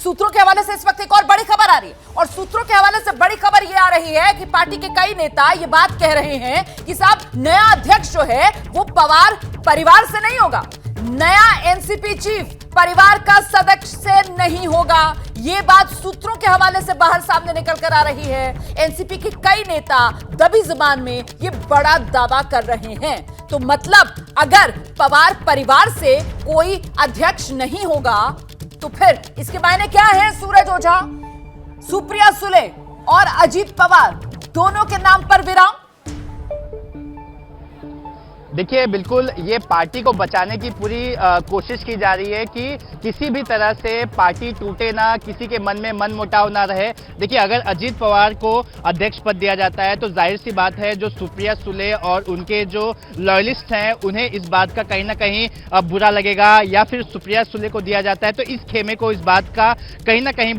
सूत्रों के हवाले से इस वक्त एक और बड़ी खबर आ रही है, और सूत्रों के हवाले से बड़ी खबर यह आ रही है कि पार्टी के कई नेता ये बात कह रहे हैं कि साहब नया अध्यक्ष जो है वो पवार परिवार से नहीं होगा, नया एनसीपी चीफ परिवार का सदस्य नहीं होगा। ये बात सूत्रों के हवाले से बाहर सामने निकल कर आ रही है। एनसीपी के कई नेता दबी जुबान में ये बड़ा दावा कर रहे हैं। तो मतलब अगर पवार परिवार से कोई अध्यक्ष नहीं होगा तो फिर इसके मायने क्या है? सूरज ओझा, सुप्रिया सुले और अजीत पवार दोनों के नाम पर विराम। देखिए, बिल्कुल ये पार्टी को बचाने की पूरी कोशिश की जा रही है कि किसी भी तरह से पार्टी टूटे ना, किसी के मन में मनमुटाव ना रहे। देखिए, अगर अजीत पवार को अध्यक्ष पद दिया जाता है तो जाहिर सी बात है जो सुप्रिया सुले और उनके जो लॉयलिस्ट हैं उन्हें इस बात का कहीं ना कहीं बुरा लगेगा, या फिर सुप्रिया सुले को दिया जाता है तो इस खेमे को इस बात का कहीं ना कहीं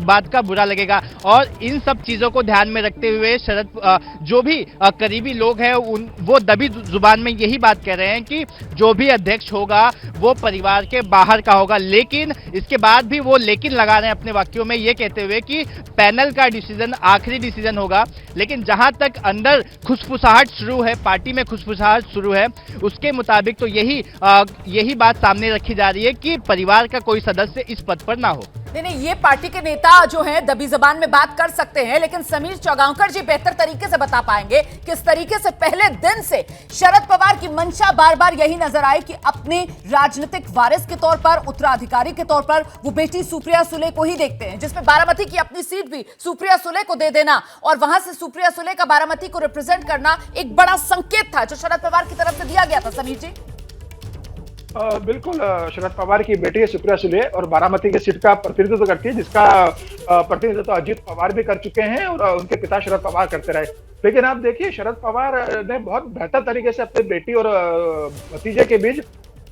बात का बुरा लगेगा। और इन सब चीज़ों को ध्यान में रखते हुए जो भी करीबी लोग हैं वो दबी जुबान में यही बात कह रहे हैं कि जो भी अध्यक्ष होगा वो परिवार के बाहर का होगा। लेकिन इसके बाद भी वो लेकिन लगा रहे हैं अपने वाक्यों में, ये कहते हुए कि पैनल का डिसीजन आखिरी डिसीजन होगा। लेकिन जहां तक अंदर खुसफुसाहट शुरू है, पार्टी में खुसफुसाहट शुरू है, उसके मुताबिक तो यही बात सामने रखी जा रही है कि परिवार का कोई सदस्य इस पद पर ना हो। नहीं, ये पार्टी के नेता जो हैं दबी जबान में बात कर सकते हैं, लेकिन समीर चौगांवकर जी बेहतर तरीके से बता पाएंगे किस तरीके से पहले दिन से शरद पवार की मंशा बार बार यही नजर आई कि अपने राजनीतिक वारिस के तौर पर, उत्तराधिकारी के तौर पर वो बेटी सुप्रिया सुले को ही देखते हैं, जिसमें बारामती की अपनी सीट भी सुप्रिया सुले को दे देना और वहां से सुप्रिया सुले का बारामती को रिप्रेजेंट करना एक बड़ा संकेत था जो शरद पवार की तरफ से दिया गया था। समीर जी, बिल्कुल, शरद पवार की बेटी है सुप्रिया सुले और बारामती की सीट का प्रतिनिधित्व करती है, जिसका प्रतिनिधित्व तो अजीत पवार भी कर चुके हैं और उनके पिता शरद पवार करते रहे। लेकिन आप देखिए, शरद पवार ने बहुत बेहतर तरीके से अपनी बेटी और भतीजे के बीच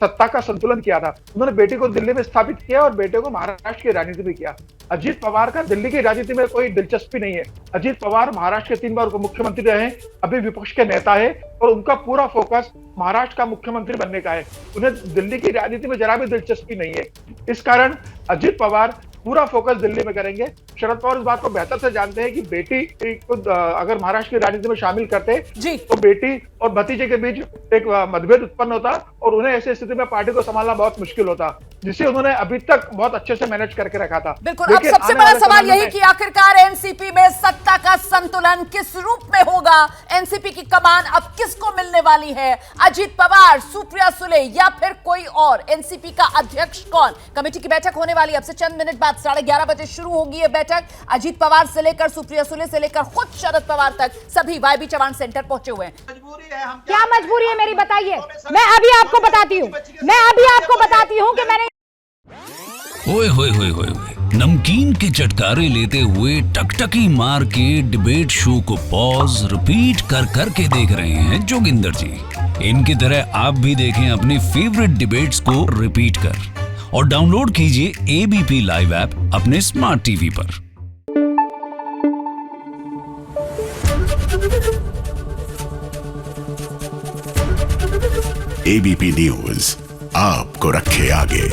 सत्ता का संतुलन किया था। उन्होंने बेटी को दिल्ली में स्थापित किया और बेटे को महाराष्ट्र की राजनीति में किया। अजीत पवार का दिल्ली की राजनीति में कोई दिलचस्पी नहीं है। अजीत पवार महाराष्ट्र के 3 बार उप मुख्यमंत्री रहे हैं, अभी विपक्ष के नेता है और उनका पूरा फोकस महाराष्ट्र का मुख्यमंत्री बनने का है। उन्हें दिल्ली की राजनीति में जरा भी दिलचस्पी नहीं है। इस कारण अजीत पवार पूरा फोकस दिल्ली में करेंगे। शरद पवार इस बात को बेहतर से जानते हैं कि बेटी को अगर महाराष्ट्र की राजनीति में शामिल करते तो बेटी और भतीजे के बीच एक मतभेद उत्पन्न होता और उन्हें ऐसी स्थिति में पार्टी को संभालना बहुत मुश्किल होता, जिसे उन्होंने अभी तक बहुत अच्छे से मैनेज करके रखा था। बिल्कुल, अब सबसे बड़ा सवाल यही कि आखिरकार एनसीपी में सत्ता का संतुलन किस रूप में होगा? एनसीपी की कमान अब किसको मिलने वाली है? अजीत पवार, सुप्रिया सुले या फिर कोई और? एनसीपी का अध्यक्ष कौन? कमेटी की बैठक होने वाली अब से चंद मिनट बाद 11:30 बजे शुरू होगी ये बैठक। अजीत पवार से लेकर सुप्रिया सुले से लेकर खुद शरद पवार तक सभी वाईबी चव्हाण सेंटर पहुंचे हुए हैं। क्या मजबूरी है मेरी, बताइए। मैं अभी आपको बताती हूँ कि मैंने ओए होए होए होए नमकीन के चटकारे लेते हुए टकटकी मार के डिबेट शो को पॉज रिपीट कर करके देख रहे हैं जोगिंदर जी। इनकी तरह आप भी देखें अपने फेवरेट डिबेट्स को रिपीट कर और डाउनलोड कीजिए एबीपी लाइव ऐप अपने स्मार्ट टीवी पर। एबीपी न्यूज आपको रखे आगे।